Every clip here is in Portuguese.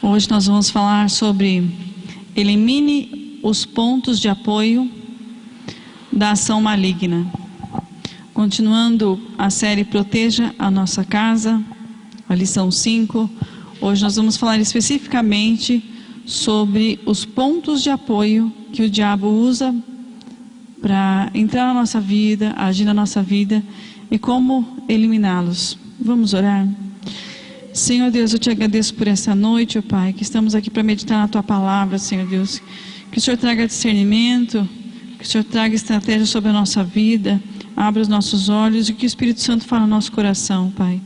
Hoje nós vamos falar sobre elimine os pontos de apoio da ação maligna. Continuando a série Proteja a Nossa Casa, a lição 5, hoje nós vamos falar especificamente sobre os pontos de apoio que o diabo usa para entrar na nossa vida, agir na nossa vida e como eliminá-los. Vamos orar? Senhor Deus, eu te agradeço por essa noite, ó Pai, que estamos aqui para meditar na Tua Palavra, Senhor Deus. Que o Senhor traga discernimento, que o Senhor traga estratégia sobre a nossa vida, abra os nossos olhos e que o Espírito Santo fale no nosso coração, Pai.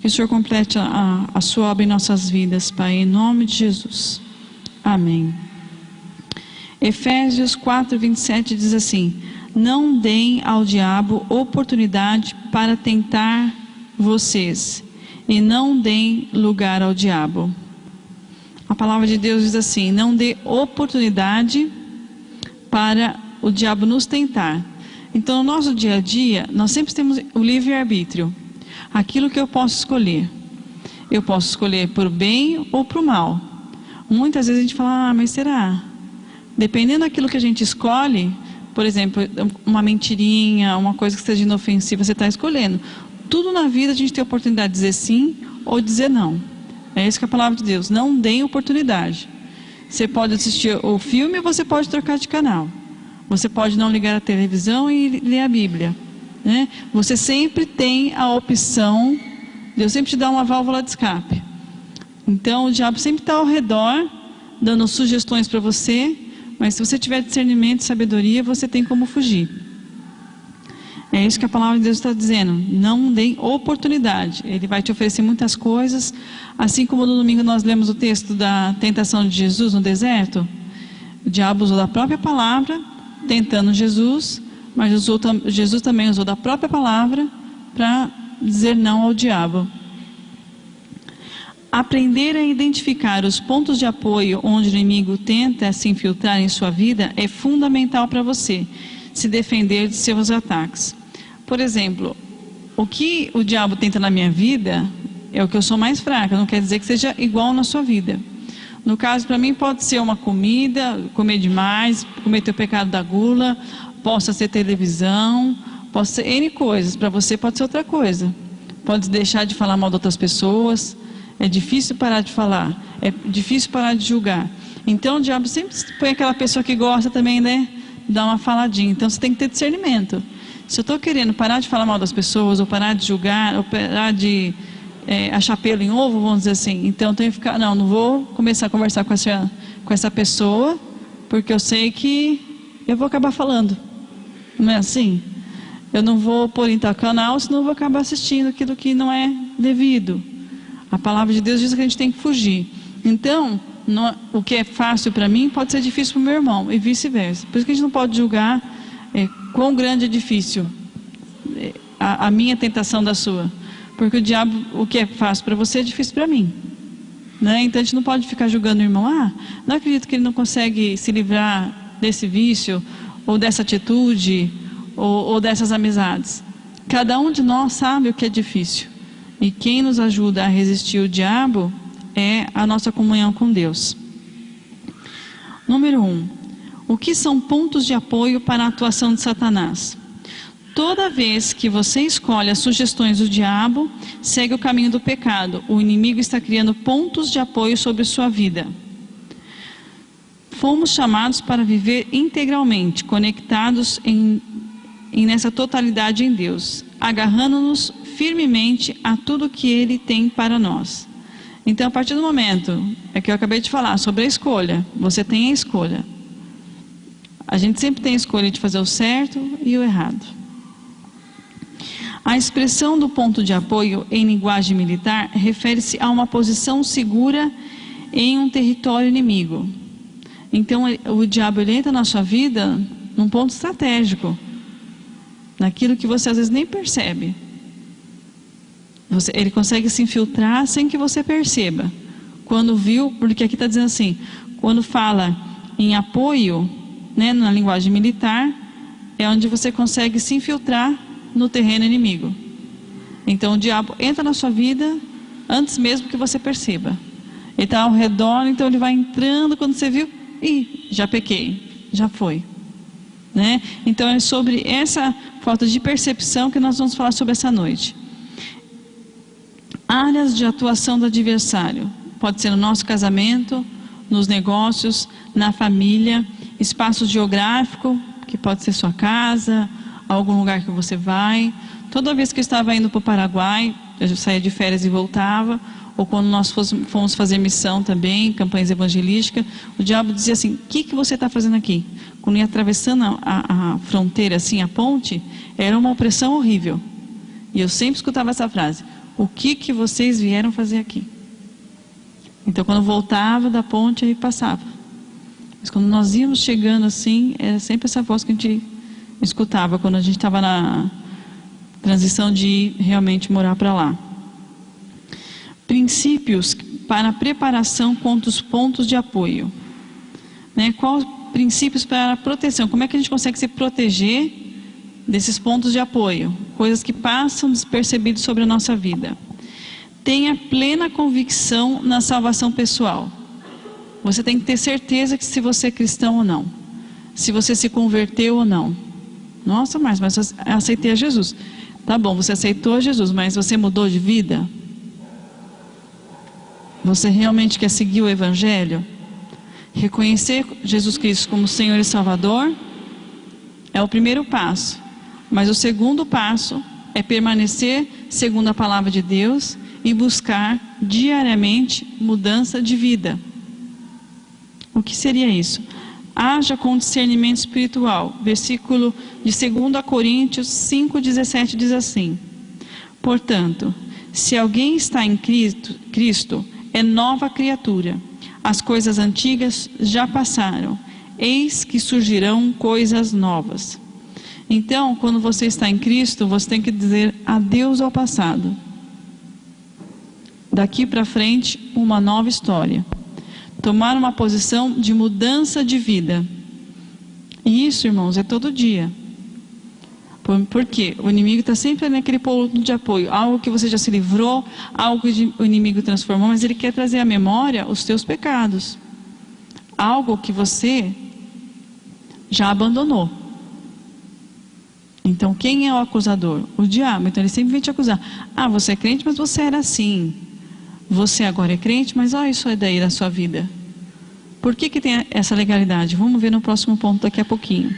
Que o Senhor complete a Sua obra em nossas vidas, Pai, em nome de Jesus. Amém. Efésios 4:27 diz assim: não deem ao diabo oportunidade para tentar vocês, e não deem lugar ao diabo. A palavra de Deus diz assim: não dê oportunidade para o diabo nos tentar. Então, no nosso dia a dia, nós sempre temos o livre-arbítrio. Aquilo que eu posso escolher. Eu posso escolher por bem ou por mal. Muitas vezes a gente fala, mas será? Dependendo daquilo que a gente escolhe, por exemplo, uma mentirinha, uma coisa que seja inofensiva, você está escolhendo. Tudo na vida a gente tem a oportunidade de dizer sim ou dizer não. É isso que é a palavra de Deus. Não deem oportunidade. Você pode assistir o filme ou você pode trocar de canal. Você pode não ligar a televisão e ler a Bíblia, né? Você sempre tem a opção. Deus sempre te dá uma válvula de escape. Então o diabo sempre está ao redor, dando sugestões para você. Mas se você tiver discernimento e sabedoria, você tem como fugir. É isso que a palavra de Deus está dizendo. Não deem oportunidade. Ele vai te oferecer muitas coisas. Assim como no domingo nós lemos o texto da tentação de Jesus no deserto. O diabo usou da própria palavra, tentando Jesus. Mas Jesus também usou da própria palavra para dizer não ao diabo. Aprender a identificar os pontos de apoio onde o inimigo tenta se infiltrar em sua vida é fundamental para você se defender de seus ataques. Por exemplo, o que o diabo tenta na minha vida é o que eu sou mais fraca, não quer dizer que seja igual na sua vida. No caso, para mim pode ser uma comida, comer demais, cometer o pecado da gula, possa ser televisão, pode ser N coisas, para você pode ser outra coisa. Pode deixar de falar mal de outras pessoas, é difícil parar de falar, é difícil parar de julgar. Então o diabo sempre põe aquela pessoa que gosta também, né? Dá uma faladinha. Então você tem que ter discernimento. Se eu estou querendo parar de falar mal das pessoas, ou parar de julgar, ou parar de achar pelo em ovo, vamos dizer assim, então eu tenho que ficar, não vou começar a conversar com essa pessoa, porque eu sei que eu vou acabar falando. Não é assim? Eu não vou pôr em tal canal, senão eu vou acabar assistindo aquilo que não é devido. A palavra de Deus diz que a gente tem que fugir. Então, o que é fácil para mim pode ser difícil para o meu irmão e vice-versa. Por isso que a gente não pode julgar quão grande é difícil a minha tentação da sua. Porque o diabo, o que é fácil para você é difícil para mim, né? Então a gente não pode ficar julgando o irmão. Não acredito que ele não consegue se livrar desse vício, ou dessa atitude, ou dessas amizades. Cada um de nós sabe o que é difícil. E quem nos ajuda a resistir o diabo é a nossa comunhão com Deus. Número 1. O que são pontos de apoio para a atuação de Satanás? Toda vez que você escolhe as sugestões do diabo, segue o caminho do pecado. O inimigo está criando pontos de apoio sobre sua vida. Fomos chamados para viver integralmente, conectados nessa totalidade em Deus, agarrando-nos firmemente a tudo que Ele tem para nós. Então, a partir do momento que eu acabei de falar sobre a escolha, você tem a escolha. A gente sempre tem a escolha de fazer o certo e o errado. A expressão do ponto de apoio em linguagem militar refere-se a uma posição segura em um território inimigo. Então, o diabo entra na sua vida num ponto estratégico, naquilo que você às vezes nem percebe. Ele consegue se infiltrar sem que você perceba. Quando viu, porque aqui está dizendo assim, quando fala em apoio, né, na linguagem militar, é onde você consegue se infiltrar no terreno inimigo. Então o diabo entra na sua vida antes mesmo que você perceba. Ele está ao redor, então ele vai entrando, quando você viu, já pequei, já foi. Né? Então é sobre essa falta de percepção que nós vamos falar sobre essa noite. Áreas de atuação do adversário. Pode ser no nosso casamento, nos negócios, na família, espaço geográfico, que pode ser sua casa, algum lugar que você vai. Toda vez que eu estava indo para o Paraguai, eu saía de férias e voltava, ou quando nós fomos fazer missão também, campanhas evangelísticas, o diabo dizia assim: o que você está fazendo aqui? Quando ia atravessando a fronteira, assim, a ponte, era uma opressão horrível. E eu sempre escutava essa frase: o que vocês vieram fazer aqui? Então, quando voltava da ponte, aí passava. Mas quando nós íamos chegando assim, era sempre essa voz que a gente escutava, quando a gente estava na transição de ir realmente morar para lá. Princípios para a preparação contra os pontos de apoio. Né? Quais princípios para a proteção? Como é que a gente consegue se proteger desses pontos de apoio? Coisas que passam despercebidas sobre a nossa vida. Tenha plena convicção na salvação pessoal. Você tem que ter certeza que se você é cristão ou não. Se você se converteu ou não. Nossa, mas eu aceitei a Jesus. Tá bom, você aceitou a Jesus, mas você mudou de vida? Você realmente quer seguir o Evangelho? Reconhecer Jesus Cristo como Senhor e Salvador é o primeiro passo. Mas o segundo passo é permanecer segundo a palavra de Deus e buscar diariamente mudança de vida. O que seria isso? Haja com discernimento espiritual. Versículo de 2 Coríntios 5,17 diz assim: portanto, se alguém está em Cristo, é nova criatura. As coisas antigas já passaram, eis que surgirão coisas novas. Então, quando você está em Cristo, você tem que dizer adeus ao passado. Daqui para frente, uma nova história. Tomar uma posição de mudança de vida. E isso, irmãos, é todo dia. Por quê? O inimigo está sempre naquele ponto de apoio. Algo que você já se livrou, algo que o inimigo transformou, mas ele quer trazer à memória os teus pecados. Algo que você já abandonou. Então, quem é o acusador? O diabo. Então, ele sempre vem te acusar. Ah, você é crente, mas você era assim. Você agora é crente, mas olha isso aí daí da sua vida. Por que tem essa legalidade? Vamos ver no próximo ponto daqui a pouquinho.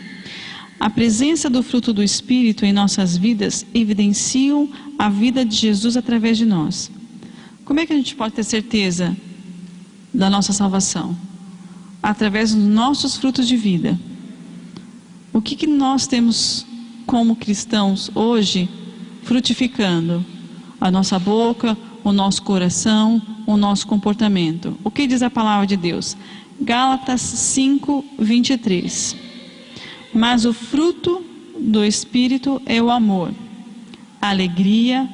A presença do fruto do Espírito em nossas vidas evidenciam a vida de Jesus através de nós. Como é que a gente pode ter certeza da nossa salvação? Através dos nossos frutos de vida. O que nós temos como cristãos hoje frutificando? A nossa boca, o nosso coração, o nosso comportamento. O que diz a palavra de Deus? Gálatas 5:23. Mas o fruto do Espírito é o amor, alegria,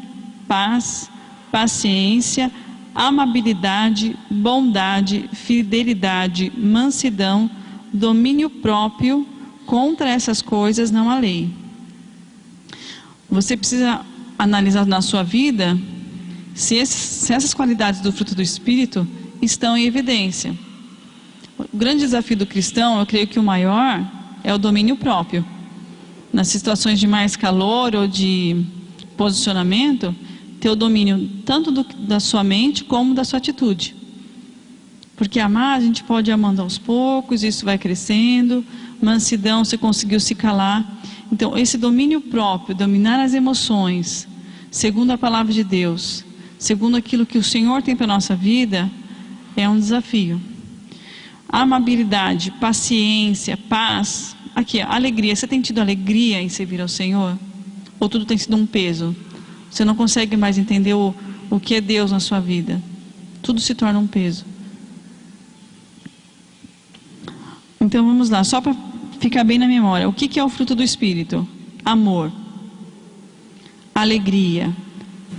paz, paciência, amabilidade, bondade, fidelidade, mansidão, domínio próprio. Contra essas coisas não há lei. Você precisa analisar na sua vida se essas qualidades do fruto do Espírito estão em evidência. O grande desafio do cristão, eu creio que o maior, é o domínio próprio. Nas situações de mais calor ou de posicionamento, ter o domínio tanto da sua mente como da sua atitude. Porque amar, a gente pode ir amando aos poucos, isso vai crescendo. Mansidão, você conseguiu se calar. Então, esse domínio próprio, dominar as emoções, segundo a palavra de Deus, segundo aquilo que o Senhor tem para a nossa vida, é um desafio. Amabilidade, paciência, paz. Aqui, alegria. Você tem tido alegria em servir ao Senhor? Ou tudo tem sido um peso? Você não consegue mais entender o que é Deus na sua vida? Tudo se torna um peso. Então vamos lá, só para ficar bem na memória. O que é o fruto do Espírito? Amor, alegria,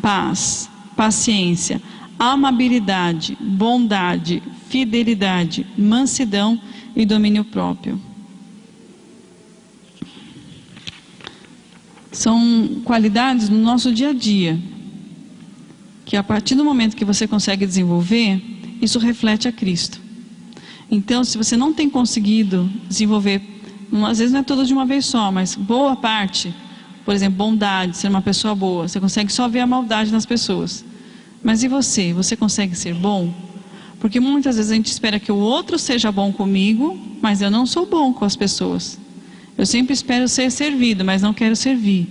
paz, paciência, amabilidade, bondade, fidelidade, mansidão e domínio próprio. São qualidades no nosso dia a dia, que a partir do momento que você consegue desenvolver, isso reflete a Cristo. Então, se você não tem conseguido desenvolver, às vezes não é tudo de uma vez só, mas boa parte, por exemplo, bondade, ser uma pessoa boa, você consegue só ver a maldade nas pessoas. Mas e você? Você consegue ser bom? Porque muitas vezes a gente espera que o outro seja bom comigo, mas eu não sou bom com as pessoas. Eu sempre espero ser servido, mas não quero servir.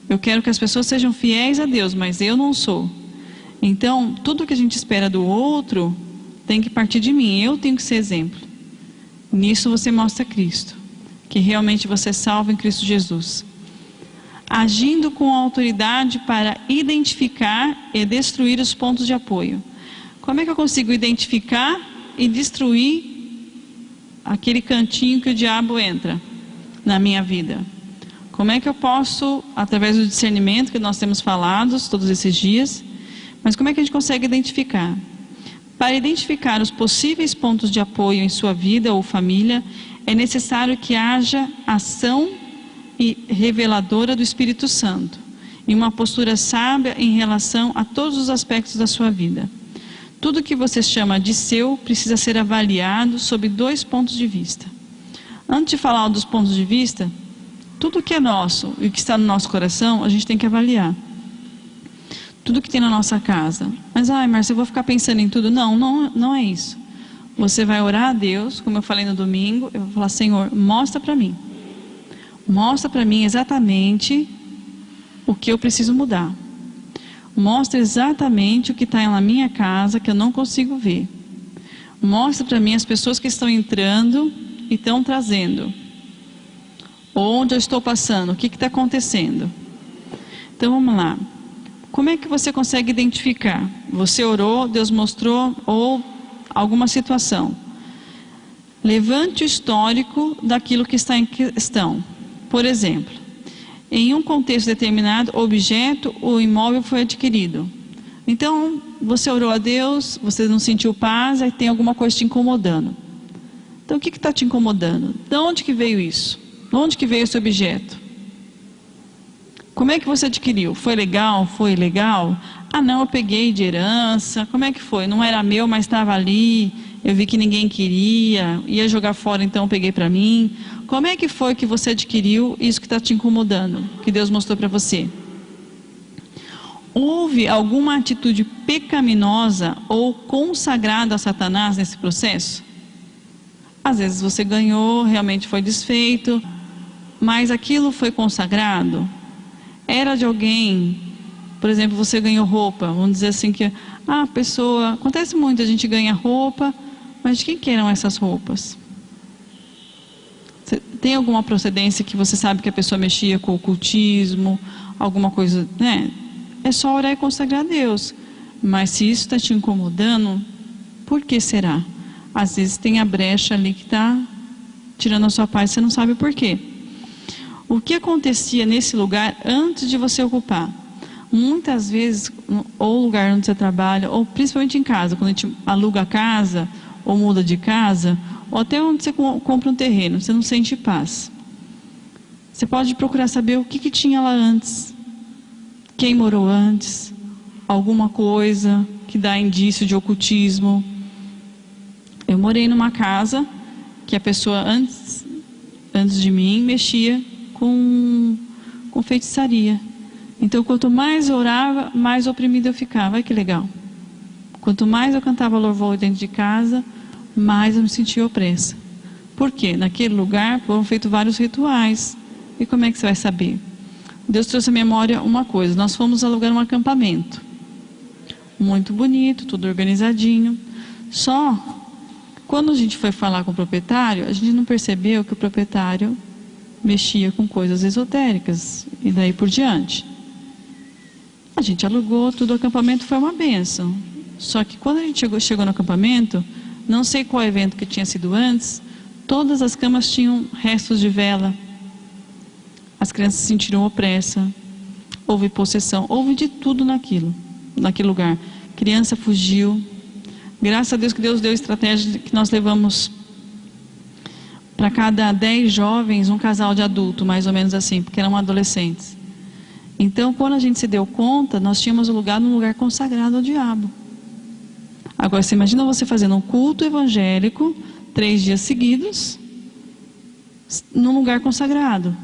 Eu quero que as pessoas sejam fiéis a Deus, mas eu não sou. Então, tudo que a gente espera do outro tem que partir de mim. Eu tenho que ser exemplo. Nisso você mostra Cristo, que realmente você é salvo em Cristo Jesus. Agindo com autoridade para identificar e destruir os pontos de apoio. Como é que eu consigo identificar e destruir aquele cantinho que o diabo entra na minha vida? Como é que eu posso, através do discernimento que nós temos falado todos esses dias, mas como é que a gente consegue identificar? Para identificar os possíveis pontos de apoio em sua vida ou família, é necessário que haja ação e reveladora do Espírito Santo, e uma postura sábia em relação a todos os aspectos da sua vida. Tudo que você chama de seu precisa ser avaliado sob 2 pontos de vista. Antes de falar dos pontos de vista, tudo que é nosso e que está no nosso coração, a gente tem que avaliar. Tudo que tem na nossa casa. Mas, Márcia, eu vou ficar pensando em tudo. Não é isso. Você vai orar a Deus, como eu falei no domingo, eu vou falar: Senhor, mostra para mim. Mostra para mim exatamente o que eu preciso mudar. Mostra exatamente o que está na minha casa que eu não consigo ver. Mostra para mim as pessoas que estão entrando e estão trazendo. Onde eu estou passando, o que está acontecendo. Então vamos lá. Como é que você consegue identificar? Você orou, Deus mostrou, ou alguma situação. Levante o histórico daquilo que está em questão. Por exemplo, em um contexto determinado, objeto ou imóvel foi adquirido. Então, você orou a Deus, você não sentiu paz, aí tem alguma coisa te incomodando. Então, o que está te incomodando? De onde que veio isso? De onde que veio esse objeto? Como é que você adquiriu? Foi legal? Foi ilegal? Não, eu peguei de herança. Como é que foi? Não era meu, mas estava ali. Eu vi que ninguém queria. Ia jogar fora, então eu peguei para mim. Como é que foi que você adquiriu isso que está te incomodando? Que Deus mostrou para você? Houve alguma atitude pecaminosa ou consagrada a Satanás nesse processo? Às vezes você ganhou, realmente foi desfeito, mas aquilo foi consagrado? Era de alguém? Por exemplo, você ganhou roupa, vamos dizer assim que a pessoa, acontece muito, a gente ganha roupa, mas de quem que eram essas roupas? Tem alguma procedência que você sabe que a pessoa mexia com o ocultismo, alguma coisa, né? É só orar e consagrar a Deus. Mas se isso está te incomodando, por que será? Às vezes tem a brecha ali que está tirando a sua paz, você não sabe por quê. O que acontecia nesse lugar antes de você ocupar? Muitas vezes, ou o lugar onde você trabalha, ou principalmente em casa, quando a gente aluga a casa, ou muda de casa, ou até onde você compra um terreno, você não sente paz. Você pode procurar saber o que tinha lá antes, quem morou antes, alguma coisa que dá indício de ocultismo. Eu morei numa casa que a pessoa antes de mim mexia com feitiçaria. Então, quanto mais eu orava, mais oprimida eu ficava. Olha que legal. Quanto mais eu cantava louvor dentro de casa, mais eu me sentia opressa. Por quê? Naquele lugar foram feitos vários rituais. E como é que você vai saber? Deus trouxe à memória uma coisa. Nós fomos alugar um acampamento. Muito bonito, tudo organizadinho. Só, quando a gente foi falar com o proprietário, a gente não percebeu que o proprietário mexia com coisas esotéricas. E daí por diante. A gente alugou tudo, o acampamento foi uma bênção. Só que quando a gente chegou no acampamento, não sei qual evento que tinha sido antes, todas as camas tinham restos de vela. As crianças se sentiram opressa, houve possessão, houve de tudo naquele lugar. Criança fugiu. Graças a Deus que Deus deu estratégia que nós levamos para cada 10 jovens um casal de adulto, mais ou menos assim, porque eram adolescentes. Então, quando a gente se deu conta, nós tínhamos um lugar num lugar consagrado ao diabo. Agora, você imagina você fazendo um culto evangélico 3 dias seguidos, num lugar consagrado.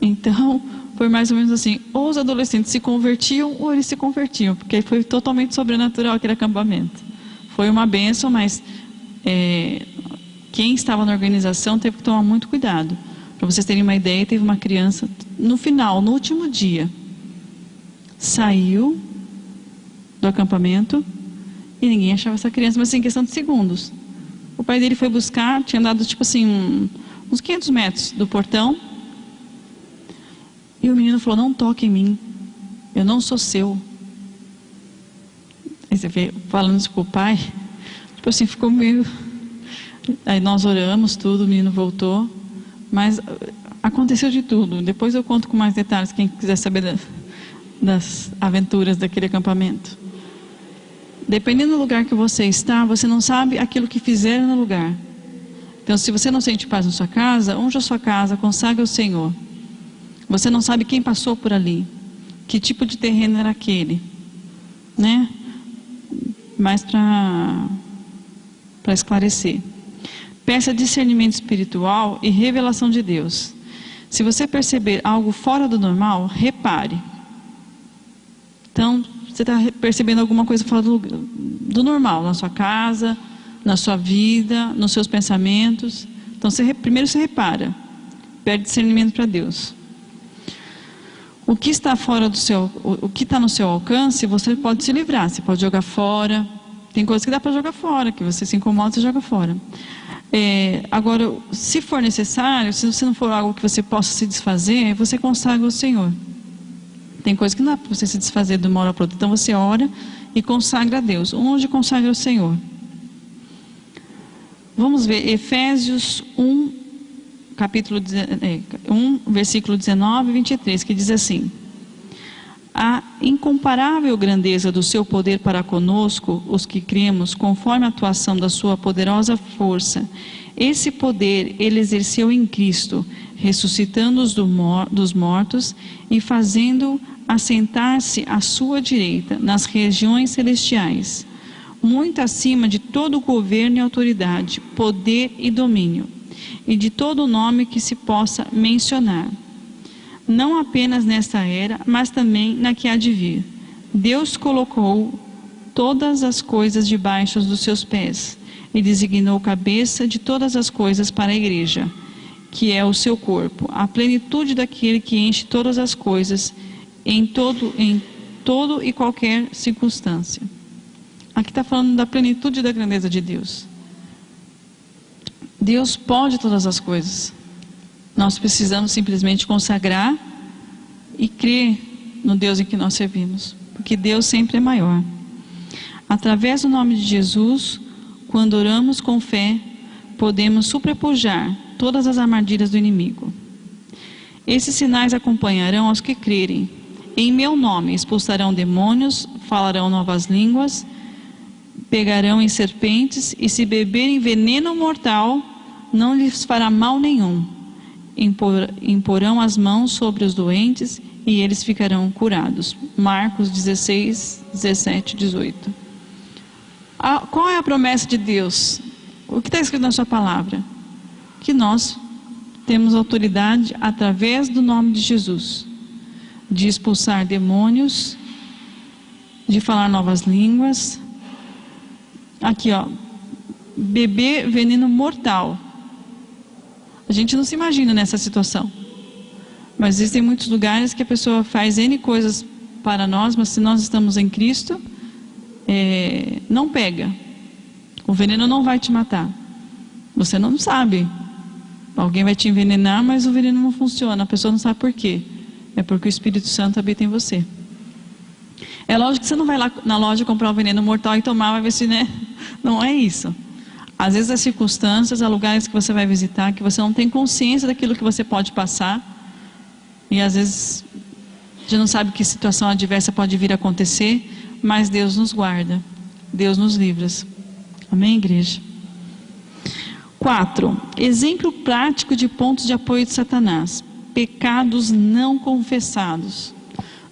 Então, foi mais ou menos assim, ou os adolescentes se convertiam, ou eles se convertiam, porque foi totalmente sobrenatural aquele acampamento. Foi uma bênção, mas quem estava na organização teve que tomar muito cuidado. Para vocês terem uma ideia, teve uma criança, no final, no último dia, saiu do acampamento e ninguém achava essa criança, mas em questão de segundos. O pai dele foi buscar, tinha andado tipo assim, uns 500 metros do portão, e o menino falou: não toque em mim, eu não sou seu. Aí você vê, falando isso pro pai, tipo assim, ficou meio... Aí nós oramos tudo, o menino voltou, mas aconteceu de tudo. Depois eu conto com mais detalhes, quem quiser saber das aventuras daquele acampamento. Dependendo do lugar que você está, você não sabe aquilo que fizeram no lugar. Então, se você não sente paz na sua casa, unja a sua casa, consagre ao Senhor. Você não sabe quem passou por ali, que tipo de terreno era aquele, né? Mas para esclarecer. Peça discernimento espiritual e revelação de Deus. Se você perceber algo fora do normal, repare. Então, você está percebendo alguma coisa fora do normal, na sua casa, na sua vida, nos seus pensamentos. Então, primeiro você repara, pede discernimento para Deus. O que está fora o que está no seu alcance, você pode se livrar, você pode jogar fora. Tem coisas que dá para jogar fora, que você se incomoda, você joga fora. Agora, se for necessário, se não for algo que você possa se desfazer, você consagra ao Senhor. Tem coisas que não dá para você se desfazer de uma hora para outra. Então você ora e consagra a Deus. Onde consagra ao Senhor? Vamos ver Efésios 1, capítulo 1, versículo 19 e 23, que diz assim: a incomparável grandeza do seu poder para conosco, os que cremos, conforme a atuação da sua poderosa força. Esse poder ele exerceu em Cristo, ressuscitando-os dos mortos e fazendo assentar-se à sua direita, nas regiões celestiais, muito acima de todo governo e autoridade, poder e domínio, e de todo nome que se possa mencionar. Não apenas nesta era, mas também na que há de vir. Deus colocou todas as coisas debaixo dos seus pés e designou cabeça de todas as coisas para a igreja, que é o seu corpo, a plenitude daquele que enche todas as coisas em todo e qualquer circunstância. Aqui está falando da plenitude da grandeza de Deus. Deus pode todas as coisas. Nós precisamos simplesmente consagrar e crer no Deus em que nós servimos, porque Deus sempre é maior. Através do nome de Jesus, quando oramos com fé, podemos sobrepujar todas as armadilhas do inimigo. Esses sinais acompanharão aos que crerem. Em meu nome expulsarão demônios, falarão novas línguas, pegarão em serpentes, e se beberem veneno mortal, não lhes fará mal nenhum. Imporão as mãos sobre os doentes e eles ficarão curados. Marcos 16, 17, 18. Qual é a promessa de Deus? O que está escrito na sua palavra? Que nós temos autoridade através do nome de Jesus, de expulsar demônios, de falar novas línguas. Aqui beber veneno mortal. A gente não se imagina nessa situação, mas existem muitos lugares que a pessoa faz N coisas para nós, mas se nós estamos em Cristo, não pega. O veneno não vai te matar. Você não sabe. Alguém vai te envenenar, mas o veneno não funciona. A pessoa não sabe por quê. É porque o Espírito Santo habita em você. É lógico que você não vai lá na loja comprar um veneno mortal e tomar, vai ver se, né? Não é isso. Às vezes as circunstâncias, há lugares que você vai visitar que você não tem consciência daquilo que você pode passar, e às vezes já não sabe que situação adversa pode vir a acontecer, mas Deus nos guarda, Deus nos livra. Amém, igreja? 4. Exemplo prático de pontos de apoio de Satanás: pecados não confessados.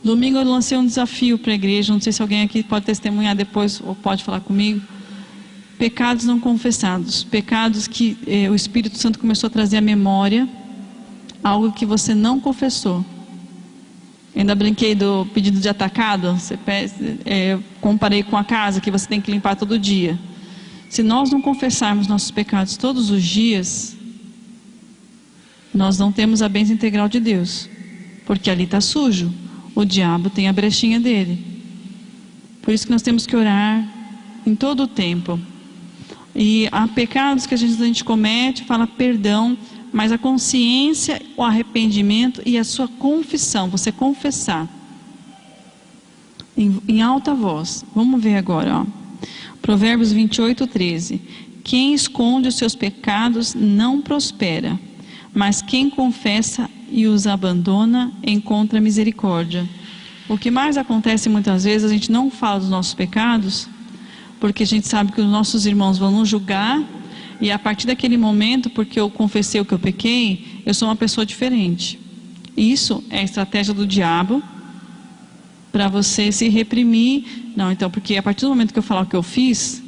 Domingo eu lancei um desafio para a igreja, não sei se alguém aqui pode testemunhar depois ou pode falar comigo. Pecados não confessados, pecados que o Espírito Santo começou a trazer à memória, algo que você não confessou. Eu ainda brinquei do pedido de atacado, comparei com a casa que você tem que limpar todo dia. Se nós não confessarmos nossos pecados todos os dias, nós não temos a bênção integral de Deus, porque ali está sujo. O diabo tem a brechinha dele. Por isso que nós temos que orar em todo o tempo. E há pecados que a gente comete, fala perdão, mas a consciência, o arrependimento e a sua confissão, você confessar em alta voz. Vamos ver agora, ó. Provérbios 28:13. Quem esconde os seus pecados não prospera, mas quem confessa e os abandona encontra misericórdia. O que mais acontece muitas vezes, a gente não fala dos nossos pecados, porque a gente sabe que os nossos irmãos vão nos julgar, e a partir daquele momento, porque eu confessei o que eu pequei, eu sou uma pessoa diferente. Isso é a estratégia do diabo para você se reprimir. Não, então, porque a partir do momento que eu falar o que eu fiz,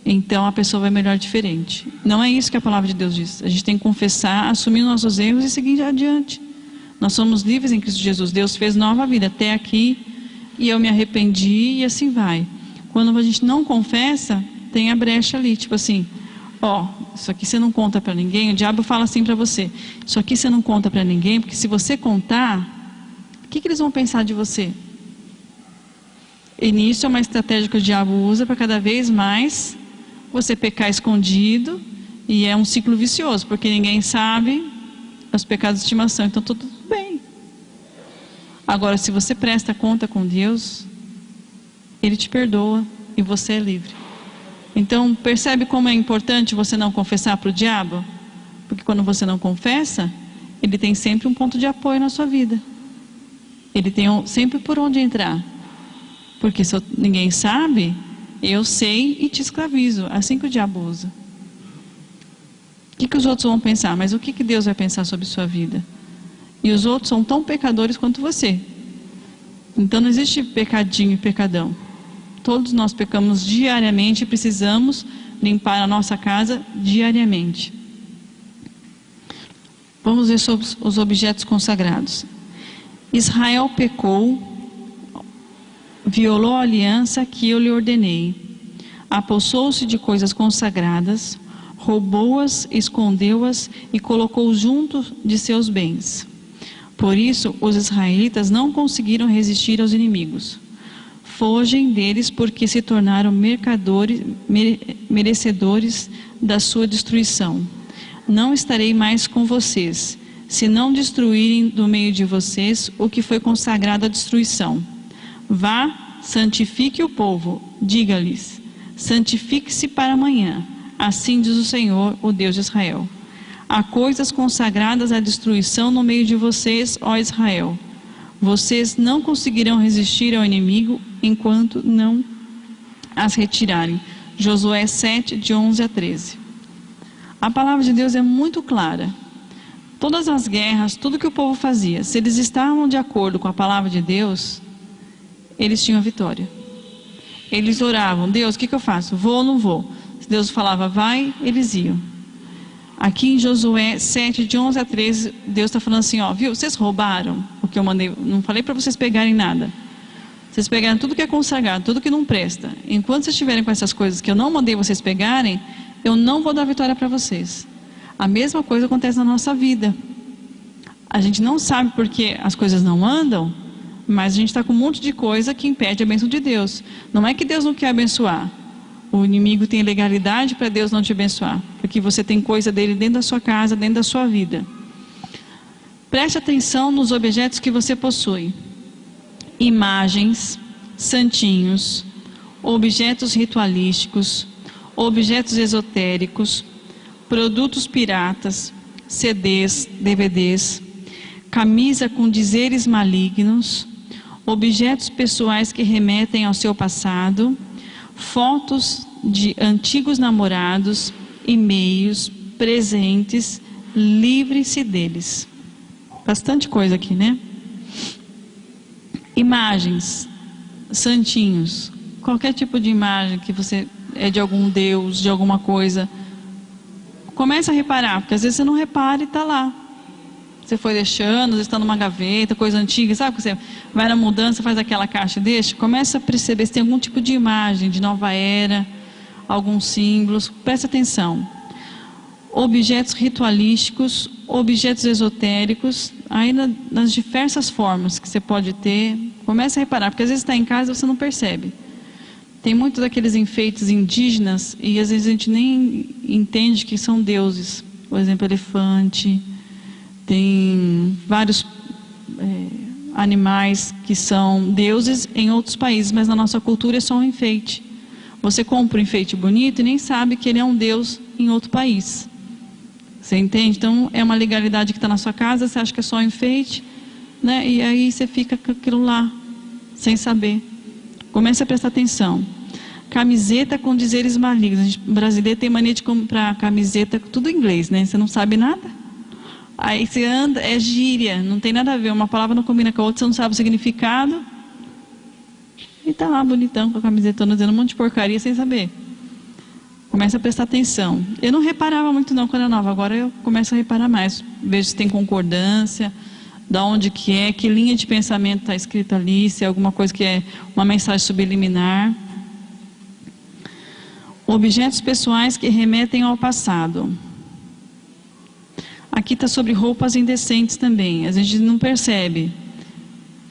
então a pessoa vai melhorar diferente. Não é isso que a palavra de Deus diz. A gente tem que confessar, assumir nossos erros e seguir adiante. Nós somos livres em Cristo Jesus. Deus fez nova vida até aqui e eu me arrependi e assim vai. Quando a gente não confessa, tem a brecha ali, tipo assim, ó, isso aqui você não conta para ninguém. O diabo fala assim para você: isso aqui você não conta para ninguém, porque se você contar, o que eles vão pensar de você? E nisso é uma estratégia que o diabo usa para cada vez mais você pecar escondido, e é um ciclo vicioso, porque ninguém sabe os pecados de estimação, então tudo bem. Agora, se você presta conta com Deus, Ele te perdoa e você é livre. Então, percebe como é importante você não confessar para o diabo? Porque quando você não confessa, ele tem sempre um ponto de apoio na sua vida. Ele tem sempre por onde entrar. Porque se ninguém sabe, eu sei e te escravizo. Assim que o diabo usa. O que os outros vão pensar? Mas o que Deus vai pensar sobre sua vida? E os outros são tão pecadores quanto você. Então não existe pecadinho e pecadão. Todos nós pecamos diariamente e precisamos limpar a nossa casa diariamente. Vamos ver sobre os objetos consagrados. Israel pecou, violou a aliança que eu lhe ordenei, apossou-se de coisas consagradas, roubou-as, escondeu-as e colocou junto de seus bens. Por isso, os israelitas não conseguiram resistir aos inimigos. Fogem deles porque se tornaram merecedores da sua destruição. Não estarei mais com vocês, se não destruírem do meio de vocês o que foi consagrado à destruição. Vá, santifique o povo, diga-lhes, santifique-se para amanhã. Assim diz o Senhor, o Deus de Israel. Há coisas consagradas à destruição no meio de vocês, ó Israel. Vocês não conseguirão resistir ao inimigo enquanto não as retirarem. Josué 7, de 11 a 13. A palavra de Deus é muito clara. Todas as guerras, tudo que o povo fazia, se eles estavam de acordo com a palavra de Deus, eles tinham a vitória. Eles oravam: Deus, o que eu faço? Vou ou não vou? Se Deus falava vai, eles iam. Aqui em Josué 7, de 11 a 13, Deus está falando assim, ó, viu, vocês roubaram o que eu mandei, não falei para vocês pegarem nada. Vocês pegaram tudo que é consagrado, tudo que não presta. Enquanto vocês estiverem com essas coisas que eu não mandei vocês pegarem, eu não vou dar vitória para vocês. A mesma coisa acontece na nossa vida. A gente não sabe porque as coisas não andam, mas a gente está com um monte de coisa que impede a bênção de Deus. Não é que Deus não quer abençoar. O inimigo tem legalidade para Deus não te abençoar, porque você tem coisa dele dentro da sua casa, dentro da sua vida. Preste atenção nos objetos que você possui. Imagens, santinhos, objetos ritualísticos, objetos esotéricos, produtos piratas, CDs, DVDs, camisa com dizeres malignos, objetos pessoais que remetem ao seu passado, fotos de antigos namorados, e-mails, presentes, livre-se deles. Bastante coisa aqui, né? Imagens, santinhos, qualquer tipo de imagem que você é de algum Deus, de alguma coisa, comece a reparar, porque às vezes você não repara e está lá. Você foi deixando, às vezes está numa gaveta, coisa antiga, sabe? Você vai na mudança, faz aquela caixa e deixa, começa a perceber se tem algum tipo de imagem de nova era, alguns símbolos, preste atenção. Objetos ritualísticos, objetos esotéricos, aí nas diversas formas que você pode ter, comece a reparar, porque às vezes está em casa e você não percebe. Tem muitos daqueles enfeites indígenas e às vezes a gente nem entende que são deuses. Por exemplo, elefante, tem vários animais que são deuses em outros países, mas na nossa cultura é só um enfeite. Você compra um enfeite bonito e nem sabe que ele é um deus em outro país. Você entende? Então é uma legalidade que está na sua casa, você acha que é só um enfeite, né? E aí você fica com aquilo lá, sem saber. Comece a prestar atenção. Camiseta com dizeres malignos. O brasileiro tem mania de comprar camiseta, tudo em inglês, né? Você não sabe nada. Aí você anda, é gíria, não tem nada a ver. Uma palavra não combina com a outra, você não sabe o significado. E tá lá bonitão com a camiseta, dizendo um monte de porcaria sem saber. Começa a prestar atenção. Eu não reparava muito não quando era nova, agora eu começo a reparar mais. Vejo se tem concordância, da onde que é, que linha de pensamento está escrita ali, se é alguma coisa que é uma mensagem subliminar. Objetos pessoais que remetem ao passado. Aqui está sobre roupas indecentes também, a gente não percebe.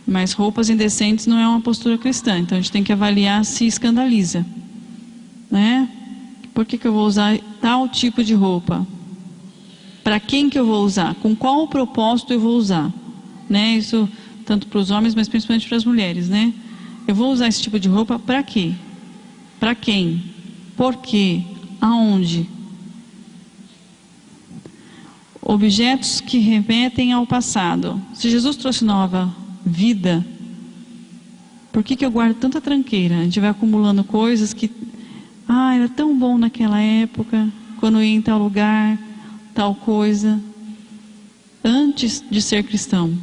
Mas roupas indecentes não é uma postura cristã, então a gente tem que avaliar se escandaliza, né? Por que eu vou usar tal tipo de roupa? Para quem que eu vou usar? Com qual propósito eu vou usar? Né? Isso tanto para os homens, mas principalmente para as mulheres, né? Eu vou usar esse tipo de roupa para quê? Para quem? Por quê? Aonde? Objetos que remetem ao passado. Se Jesus trouxe nova vida, por que eu guardo tanta tranqueira? A gente vai acumulando coisas que era tão bom naquela época, quando eu ia em tal lugar, tal coisa, antes de ser cristão.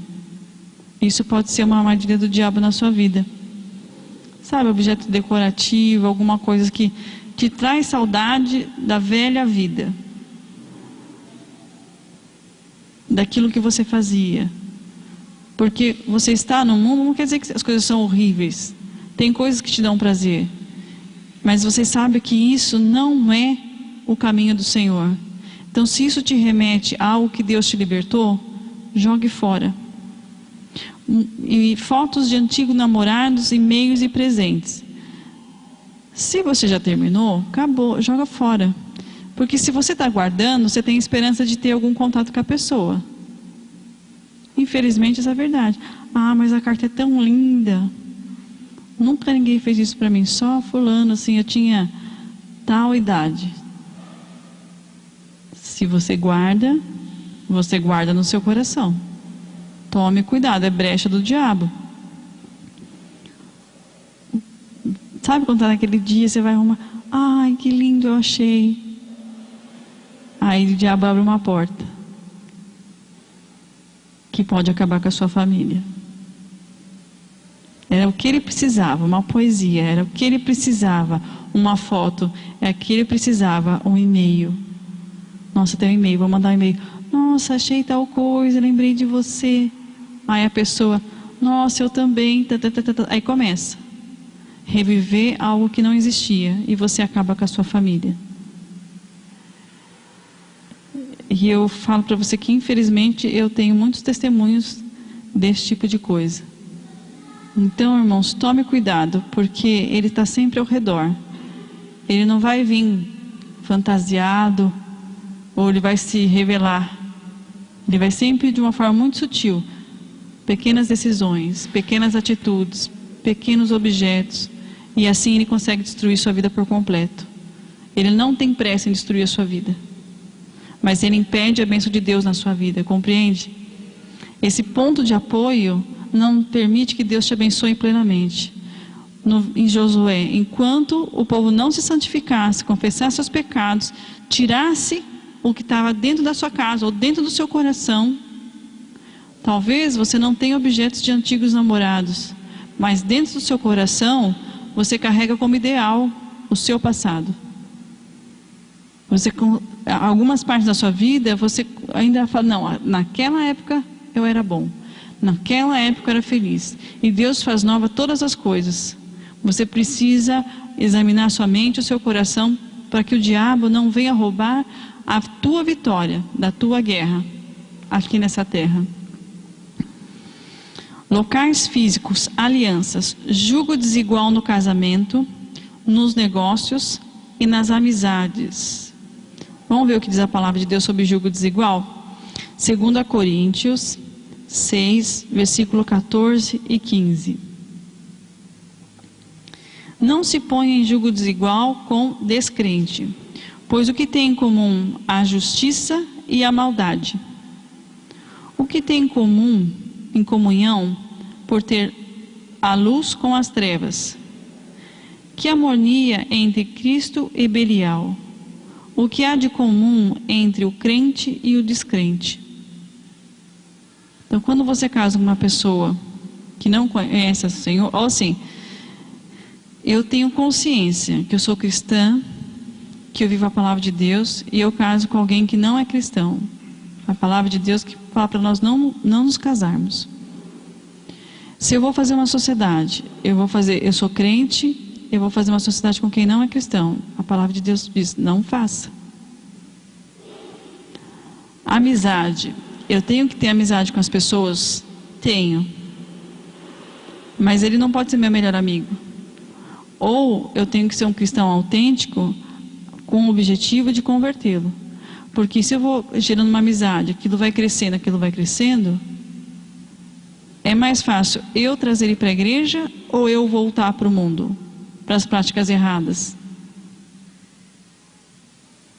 Isso pode ser uma armadilha do diabo na sua vida. Sabe, objeto decorativo, alguma coisa que te traz saudade da velha vida, daquilo que você fazia. Porque você está no mundo, não quer dizer que as coisas são horríveis. Tem coisas que te dão prazer. Mas você sabe que isso não é o caminho do Senhor. Então, se isso te remete a algo que Deus te libertou, jogue fora. E fotos de antigos namorados, e-mails e presentes. Se você já terminou, acabou, joga fora. Porque se você está guardando, você tem esperança de ter algum contato com a pessoa. Infelizmente, essa é a verdade. Mas a carta é tão linda. Nunca ninguém fez isso para mim, só fulano, assim, eu tinha tal idade. Se você guarda no seu coração. Tome cuidado, é brecha do diabo. Sabe quando está naquele dia, você vai arrumar, ai, que lindo eu achei. Aí o diabo abre uma porta que pode acabar com a sua família. Era o que ele precisava, uma poesia, era o que ele precisava, uma foto, é o que ele precisava, um e-mail. Nossa, tem um e-mail, vou mandar um e-mail. Nossa, achei tal coisa, lembrei de você. Aí a pessoa, nossa, eu também. Aí começa. Reviver algo que não existia e você acaba com a sua família. E eu falo para você que infelizmente eu tenho muitos testemunhos desse tipo de coisa. Então, irmãos, tome cuidado, porque ele está sempre ao redor. Ele não vai vir fantasiado, ou ele vai se revelar. Ele vai sempre de uma forma muito sutil. Pequenas decisões, pequenas atitudes, pequenos objetos. E assim ele consegue destruir sua vida por completo. Ele não tem pressa em destruir a sua vida. Mas ele impede a bênção de Deus na sua vida, compreende? Esse ponto de apoio não permite que Deus te abençoe plenamente. Em Josué, enquanto o povo não se santificasse, confessasse seus pecados, tirasse o que estava dentro da sua casa ou dentro do seu coração, talvez você não tenha objetos de antigos namorados, mas dentro do seu coração, você carrega como ideal o seu passado. Algumas partes da sua vida, você ainda fala, não, naquela época eu era bom, naquela época eu era feliz. E Deus faz nova todas as coisas. Você precisa examinar sua mente, o seu coração, para que o diabo não venha roubar a tua vitória, da tua guerra, aqui nessa terra. Locais físicos, alianças, julgo desigual no casamento, nos negócios e nas amizades. Vamos ver o que diz a palavra de Deus sobre julgo desigual? 2 Coríntios 6, versículo 14 e 15. Não se ponha em julgo desigual com descrente, pois o que tem em comum a justiça e a maldade? O que tem em comum, em comunhão, por ter a luz com as trevas? Que harmonia entre Cristo e Belial? O que há de comum entre o crente e o descrente? Então, quando você casa com uma pessoa que não conhece o Senhor, ou assim, eu tenho consciência que eu sou cristã, que eu vivo a palavra de Deus, e eu caso com alguém que não é cristão. A palavra de Deus que fala para nós não nos casarmos. Se eu vou fazer uma sociedade, eu sou crente, eu vou fazer uma sociedade com quem não é cristão. A palavra de Deus diz, não faça. Amizade. Eu tenho que ter amizade com as pessoas? Tenho. Mas ele não pode ser meu melhor amigo. Ou eu tenho que ser um cristão autêntico com o objetivo de convertê-lo. Porque se eu vou gerando uma amizade, aquilo vai crescendo, é mais fácil eu trazer ele para a igreja ou eu voltar para o mundo, para as práticas erradas?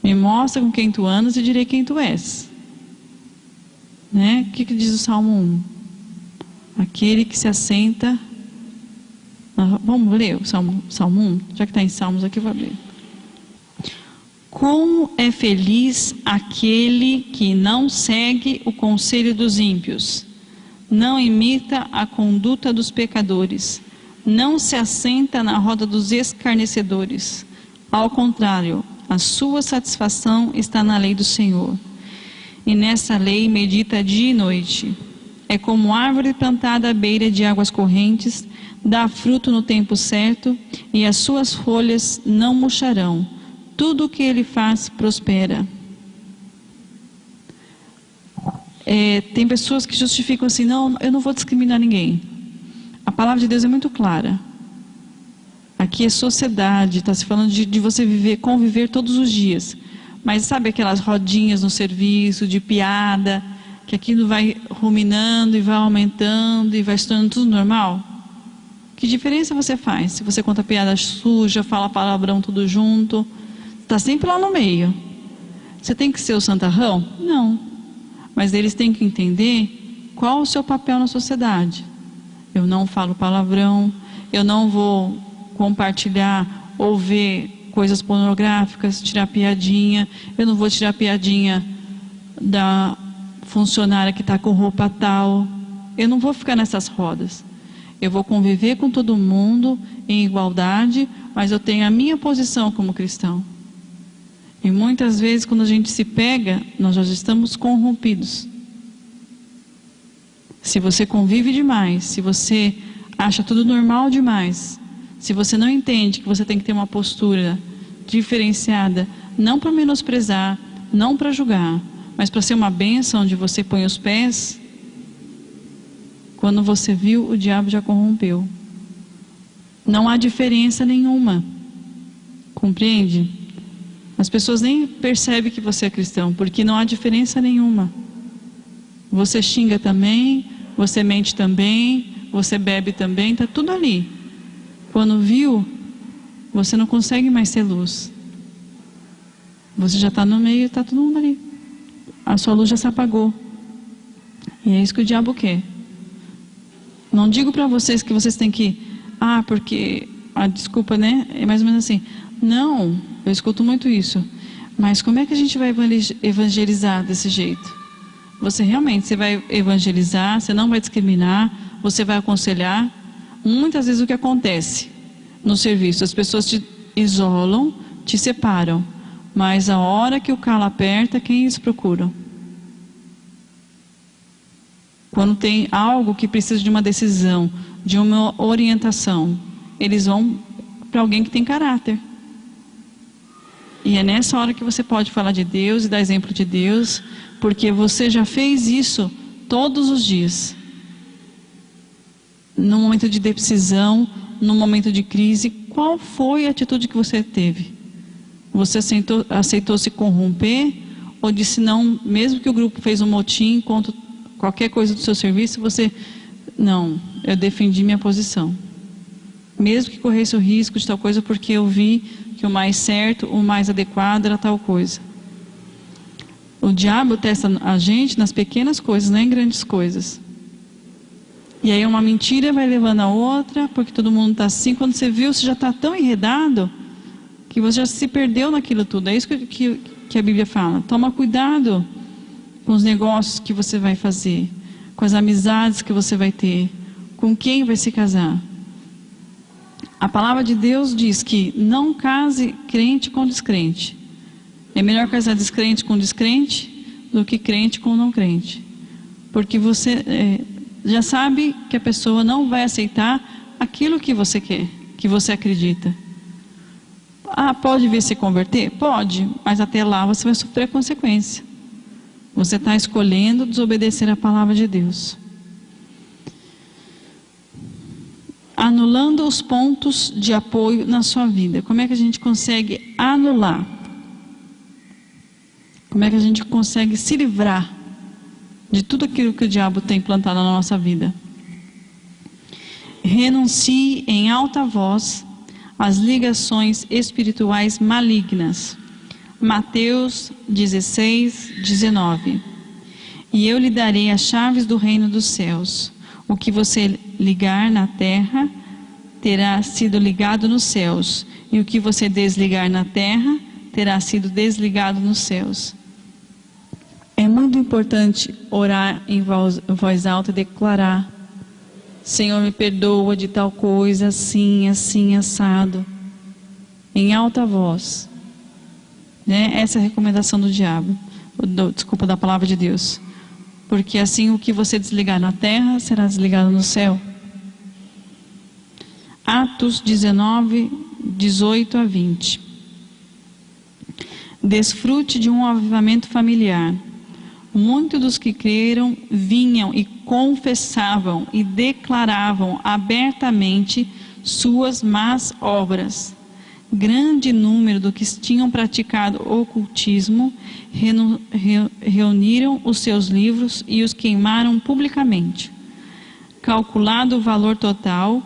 Me mostra com quem tu andas e direi quem tu és. Né? O que diz o Salmo 1? Aquele que se assenta... Vamos ler o Salmo 1? Já que está em Salmos aqui, eu vou ler. Como é feliz aquele que não segue o conselho dos ímpios, não imita a conduta dos pecadores, não se assenta na roda dos escarnecedores. Ao contrário, a sua satisfação está na lei do Senhor, e nessa lei medita dia e noite. É como árvore plantada à beira de águas correntes, dá fruto no tempo certo, e as suas folhas não murcharão. Tudo o que ele faz prospera. Tem pessoas que justificam assim, não, eu não vou discriminar ninguém. A palavra de Deus é muito clara. Aqui é sociedade, está se falando de você conviver todos os dias. Mas sabe aquelas rodinhas no serviço, de piada, que aquilo vai ruminando e vai aumentando e vai se tornando tudo normal? Que diferença você faz? Se você conta piada suja, fala palavrão tudo junto, está sempre lá no meio. Você tem que ser o santarrão? Não. Mas eles têm que entender qual o seu papel na sociedade. Eu não falo palavrão, eu não vou compartilhar ou ver coisas pornográficas, tirar piadinha, eu não vou tirar piadinha da funcionária que está com roupa tal. Eu não vou ficar nessas rodas. Eu vou conviver com todo mundo em igualdade, mas eu tenho a minha posição como cristão. E muitas vezes, quando a gente se pega, nós já estamos corrompidos. Se você convive demais, se você acha tudo normal demais, se você não entende que você tem que ter uma postura diferenciada, não para menosprezar, não para julgar, mas para ser uma bênção onde você põe os pés, quando você viu, o diabo já corrompeu. Não há diferença nenhuma. Compreende? As pessoas nem percebem que você é cristão, porque não há diferença nenhuma. Você xinga também, você mente também, você bebe também, está tudo ali. Quando viu, você não consegue mais ser luz. Você já está no meio, está todo mundo ali. A sua luz já se apagou. E é isso que o diabo quer. Não digo para vocês que vocês têm que... porque... desculpa, né? É mais ou menos assim. Não, eu escuto muito isso. Mas como é que a gente vai evangelizar desse jeito? Você vai evangelizar, você não vai discriminar, você vai aconselhar, Muitas vezes o que acontece no serviço, as pessoas te isolam, te separam, mas a hora que o calo aperta, quem eles procuram? Quando tem algo que precisa de uma decisão, de uma orientação, eles vão para alguém que tem caráter. E é nessa hora que você pode falar de Deus e dar exemplo de Deus, porque você já fez isso todos os dias. No momento de decisão, no momento de crise, qual foi a atitude que você teve? Você aceitou se corromper? Ou disse não, mesmo que o grupo fez um motim contra qualquer coisa do seu serviço, você, não, eu defendi minha posição. Mesmo que corresse o risco de tal coisa, porque eu vi que o mais certo, o mais adequado era tal coisa. O diabo testa a gente nas pequenas coisas, não em grandes coisas. E aí uma mentira vai levando a outra, porque todo mundo está assim. Quando você viu, você já está tão enredado, que você já se perdeu naquilo tudo. É isso que a Bíblia fala. Toma cuidado com os negócios que você vai fazer, com as amizades que você vai ter, com quem vai se casar. A palavra de Deus diz que não case crente com descrente. É melhor casar descrente com descrente do que crente com não crente. Porque você já sabe que a pessoa não vai aceitar aquilo que você quer, que você acredita. Ah, pode vir se converter? Pode, mas até lá você vai sofrer a consequência. Você está escolhendo desobedecer a palavra de Deus. Anulando os pontos de apoio na sua vida. Como é que a gente consegue anular? Como é que a gente consegue se livrar de tudo aquilo que o diabo tem plantado na nossa vida? Renuncie em alta voz às ligações espirituais malignas. Mateus 16, 19. E eu lhe darei as chaves do reino dos céus. O que você ligar na terra terá sido ligado nos céus, e o que você desligar na terra terá sido desligado nos céus. É muito importante orar em voz alta e declarar: Senhor, me perdoa de tal coisa, assim, assim, assado. Em alta voz. Essa é a recomendação do diabo. Desculpa, da palavra de Deus. Porque assim o que você desligar na terra será desligado no céu. Atos 19, 18 a 20. Desfrute de um avivamento familiar. Muitos dos que creram vinham e confessavam e declaravam abertamente suas más obras. Grande número dos que tinham praticado ocultismo reuniram os seus livros e os queimaram publicamente. Calculado o valor total,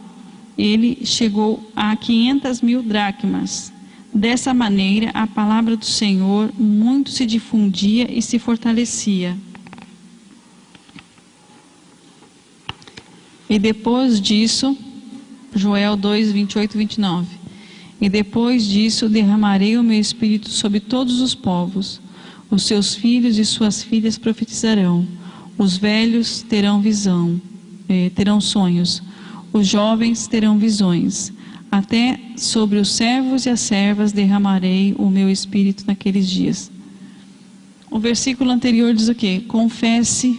ele chegou a 500.000 dracmas. Dessa maneira, a palavra do Senhor muito se difundia e se fortalecia. E depois disso, Joel 2, 28 e 29. E depois disso derramarei o meu espírito sobre todos os povos. Os seus filhos e suas filhas profetizarão. Os velhos terão terão sonhos. Os jovens terão visões. Até sobre os servos e as servas derramarei o meu espírito naqueles dias. O versículo anterior diz o quê? Confesse.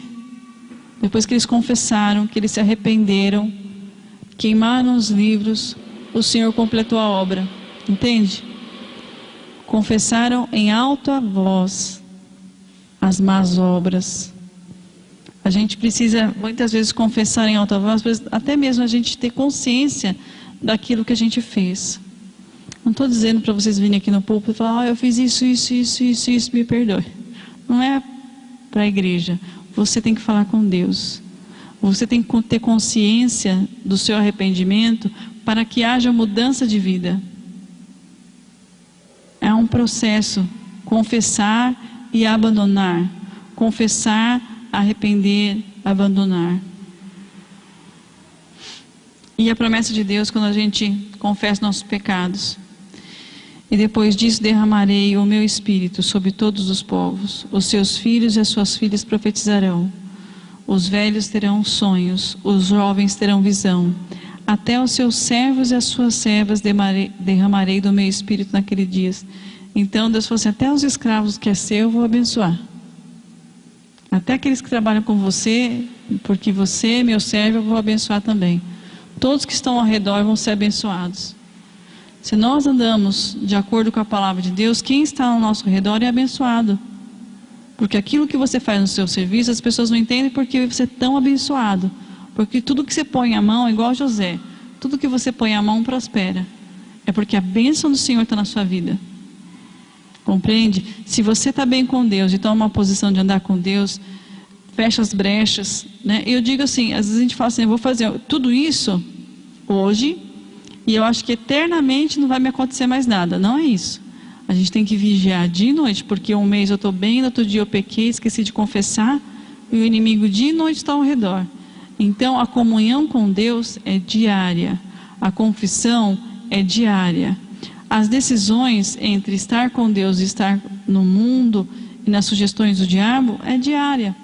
Depois que eles confessaram, que eles se arrependeram, queimaram os livros, o Senhor completou a obra. Entende? Confessaram em alta voz as más obras. A gente precisa muitas vezes confessar em alta voz, até mesmo a gente ter consciência daquilo que a gente fez. Não estou dizendo para vocês virem aqui no púlpito e falar: eu fiz isso, me perdoe. Não é para a igreja. Você tem que falar com Deus. Você tem que ter consciência do seu arrependimento para que haja mudança de vida. É um processo. Confessar e abandonar. Confessar, arrepender, abandonar. E a promessa de Deus, quando a gente confessa nossos pecados: e depois disso derramarei o meu espírito sobre todos os povos. Os seus filhos e as suas filhas profetizarão. Os velhos terão sonhos. Os jovens terão visão. até os seus servos e as suas servas derramarei do meu espírito naqueles dias. Então Deus falou assim, até os escravos que é seu eu vou abençoar. Até aqueles que trabalham com você, porque você, meu servo, eu vou abençoar também. Todos que estão ao redor vão ser abençoados. Se nós andamos de acordo com a palavra de Deus, quem está ao nosso redor é abençoado. Porque aquilo que você faz no seu serviço, as pessoas não entendem porque você é tão abençoado. Porque tudo que você põe a mão, é igual José, tudo que você põe a mão prospera. É porque a bênção do Senhor está na sua vida. Compreende? Se você está bem com Deus e toma uma posição de andar com Deus, fecha as brechas, né? Eu digo assim, às vezes a gente fala assim, eu vou fazer tudo isso hoje e eu acho que eternamente não vai me acontecer mais nada. Não é isso. A gente tem que vigiar dia e noite, porque um mês eu estou bem, no outro dia eu pequei, esqueci de confessar, e o inimigo dia e noite está ao redor. Então a comunhão com Deus é diária, a confissão é diária. As decisões entre estar com Deus e estar no mundo e nas sugestões do diabo é diária.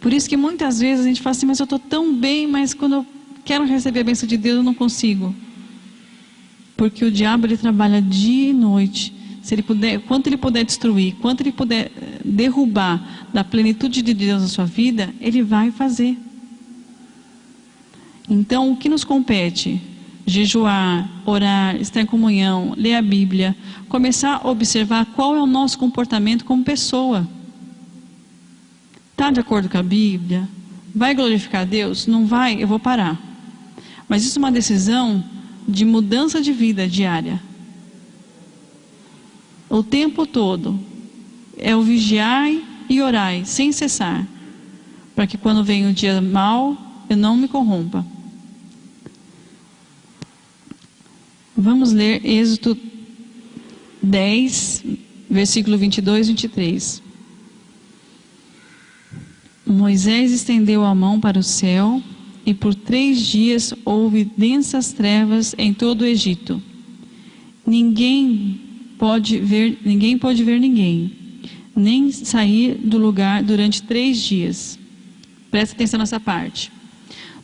Por isso que muitas vezes a gente fala assim, mas eu estou tão bem, mas quando eu quero receber a bênção de Deus eu não consigo. Porque o diabo ele trabalha dia e noite. Se ele puder, quanto ele puder destruir, quanto ele puder derrubar da plenitude de Deus na sua vida, ele vai fazer. Então o que nos compete? Jejuar, orar, estar em comunhão, ler a Bíblia, começar a observar qual é o nosso comportamento como pessoa. Está de acordo com a Bíblia? Vai glorificar a Deus? Não vai? Eu vou parar. Mas isso é uma decisão de mudança de vida diária. O tempo todo é o vigiai e orai, sem cessar, para que quando vem o dia mau, eu não me corrompa. Vamos ler Êxodo 10, versículo 22 e 23. Moisés estendeu a mão para o céu, e por 3 dias houve densas trevas em todo o Egito. Ninguém pôde ver ninguém, nem sair do lugar durante 3 dias. Presta atenção nessa parte.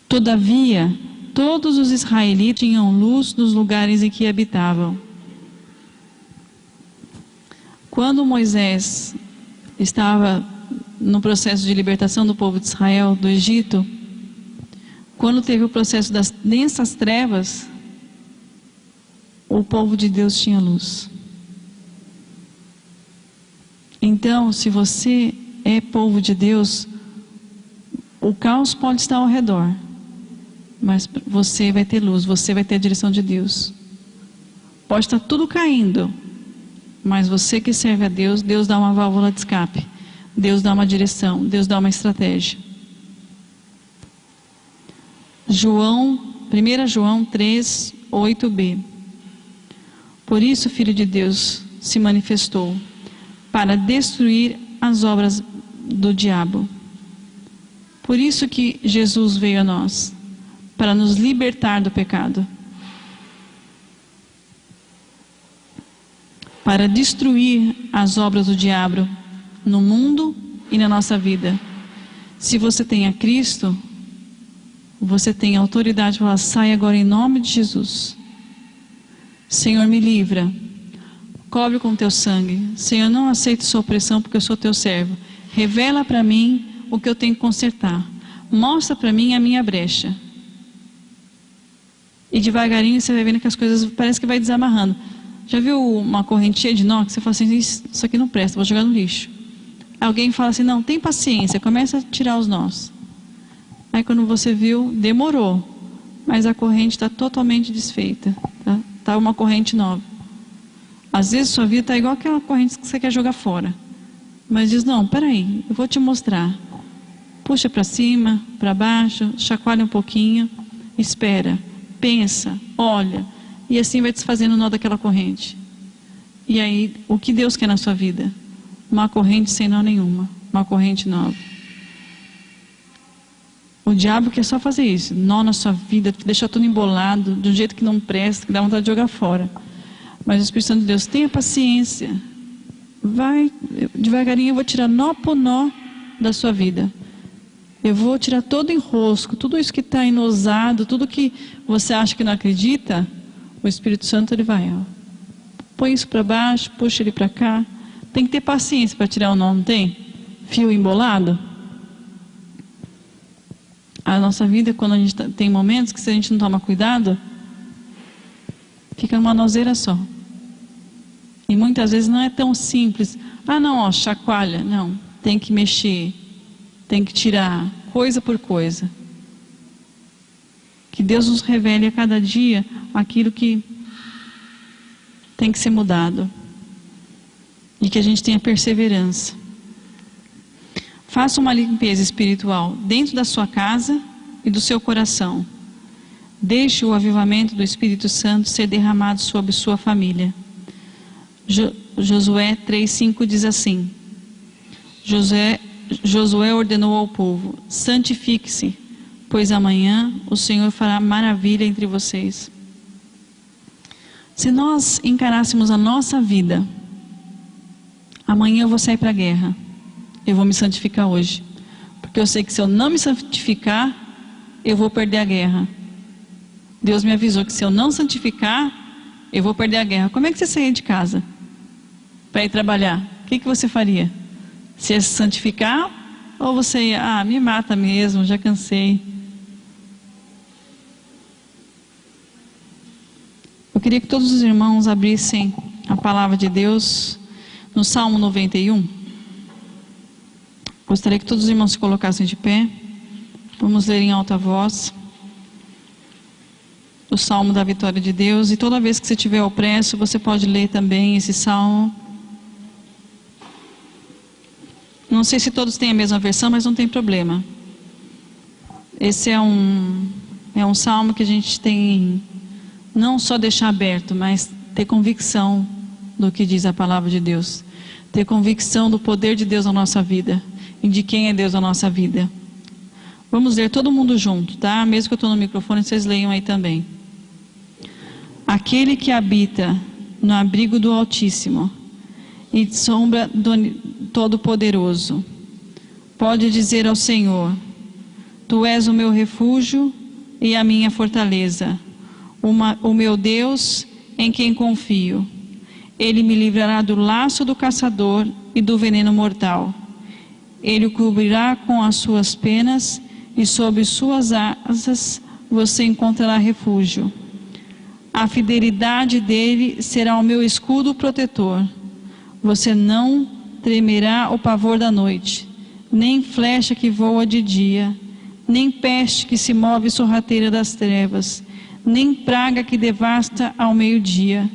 Todavia, todos os israelitas tinham luz nos lugares em que habitavam. Quando Moisés estava no processo de libertação do povo de Israel do Egito, quando teve o processo das densas trevas, o povo de Deus tinha luz. Então, se você é povo de Deus, o caos pode estar ao redor, mas você vai ter luz, você vai ter a direção de Deus. Pode estar tudo caindo, mas você que serve a Deus, Deus dá uma válvula de escape, Deus dá uma direção, Deus dá uma estratégia. 1 João 3, 8b. Por isso o Filho de Deus se manifestou, para destruir as obras do diabo. Por isso que Jesus veio a nós, para nos libertar do pecado, para destruir as obras do diabo no mundo e na nossa vida. Se você tem a Cristo, você tem autoridade para falar, sai agora em nome de Jesus. Senhor, me livra, cobre com teu sangue. Senhor, não aceito sua opressão porque eu sou teu servo. Revela para mim o que eu tenho que consertar. Mostra para mim a minha brecha. E devagarinho você vai vendo que as coisas parece que vai desamarrando. Já viu uma corrente cheia de nó que você fala assim, isso aqui não presta, vou jogar no lixo. Alguém fala assim, não, tem paciência, começa a tirar os nós. Aí quando você viu, demorou, mas a corrente está totalmente desfeita, tá uma corrente nova. Às vezes sua vida está igual aquela corrente que você quer jogar fora, mas diz, não, peraí, eu vou te mostrar. Puxa para cima, para baixo, chacoalha um pouquinho, espera, pensa, olha, e assim vai desfazendo o nó daquela corrente. E aí, o que Deus quer na sua vida? Uma corrente sem nó nenhuma, uma corrente nova. O diabo quer só fazer isso, nó na sua vida, deixar tudo embolado, de um jeito que não presta, que dá vontade de jogar fora. Mas o Espírito Santo de Deus, tenha paciência, vai, devagarinho eu vou tirar nó por nó da sua vida. Eu vou tirar todo o enrosco, tudo isso que está enosado, tudo que você acha que não acredita. O Espírito Santo, ele vai, ó, põe isso para baixo, puxa ele para cá. Tem que ter paciência para tirar o nó, não tem? Fio embolado. A nossa vida, quando a gente tem momentos que, se a gente não toma cuidado, fica numa nozeira só. E muitas vezes não é tão simples. Ah, não, ó, chacoalha. Não, tem que mexer, tem que tirar, coisa por coisa. Que Deus nos revele a cada dia aquilo que tem que ser mudado. E que a gente tenha perseverança. Faça uma limpeza espiritual dentro da sua casa e do seu coração. Deixe o avivamento do Espírito Santo ser derramado sobre sua família. Josué 3:5 diz assim: Josué ordenou ao povo: santifique-se, pois amanhã o Senhor fará maravilha entre vocês. Se nós encarássemos a nossa vida, amanhã eu vou sair para a guerra, eu vou me santificar hoje, porque eu sei que se eu não me santificar, eu vou perder a guerra. Deus me avisou que se eu não santificar, eu vou perder a guerra. Como é que você sairia de casa para ir trabalhar? O que você faria? Você ia se santificar? Ou você ia, me mata mesmo, já cansei. Eu queria que todos os irmãos abrissem a palavra de Deus no Salmo 91. Gostaria que todos os irmãos se colocassem de pé. Vamos ler em alta voz o Salmo da Vitória de Deus. E toda vez que você estiver opresso, você pode ler também esse Salmo. Não sei se todos têm a mesma versão, mas não tem problema. Esse é um Salmo que a gente tem não só deixar aberto, mas ter convicção do que diz a palavra de Deus. Ter convicção do poder de Deus na nossa vida e de quem é Deus na nossa vida. Vamos ler todo mundo junto, tá? Mesmo que eu estou no microfone, vocês leiam aí também. Aquele que habita no abrigo do Altíssimo e de sombra do Todo-Poderoso pode dizer ao Senhor: Tu és o meu refúgio e a minha fortaleza, o meu Deus em quem confio. Ele me livrará do laço do caçador e do veneno mortal. Ele o cobrirá com as suas penas e sob suas asas você encontrará refúgio. A fidelidade dele será o meu escudo protetor. Você não tremerá o pavor da noite, nem flecha que voa de dia, nem peste que se move sorrateira das trevas, nem praga que devasta ao meio-dia.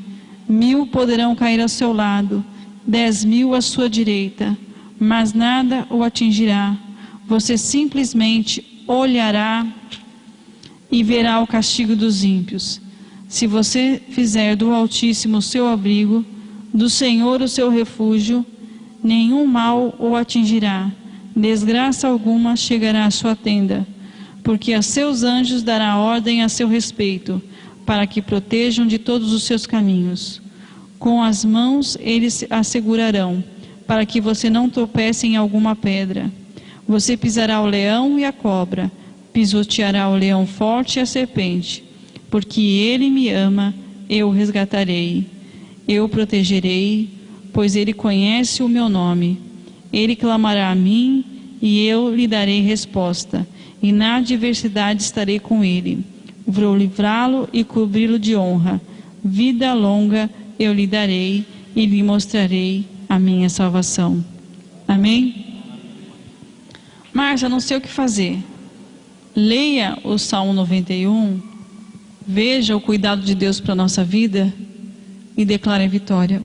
1000 poderão cair ao seu lado, 10.000 à sua direita, mas nada o atingirá. Você simplesmente olhará e verá o castigo dos ímpios. Se você fizer do Altíssimo o seu abrigo, do Senhor o seu refúgio, nenhum mal o atingirá, desgraça alguma chegará à sua tenda, porque a seus anjos dará ordem a seu respeito, para que protejam de todos os seus caminhos. Com as mãos eles a segurarão, para que você não tropece em alguma pedra. Você pisará o leão e a cobra, pisoteará o leão forte e a serpente. Porque ele me ama, eu o resgatarei. Eu o protegerei, pois ele conhece o meu nome. Ele clamará a mim e eu lhe darei resposta. E na adversidade estarei com ele. Vou livrá-lo e cobri-lo de honra. Vida longa eu lhe darei e lhe mostrarei a minha salvação. Amém? Márcia, não sei o que fazer. Leia o Salmo 91, veja o cuidado de Deus para a nossa vida e declare a vitória.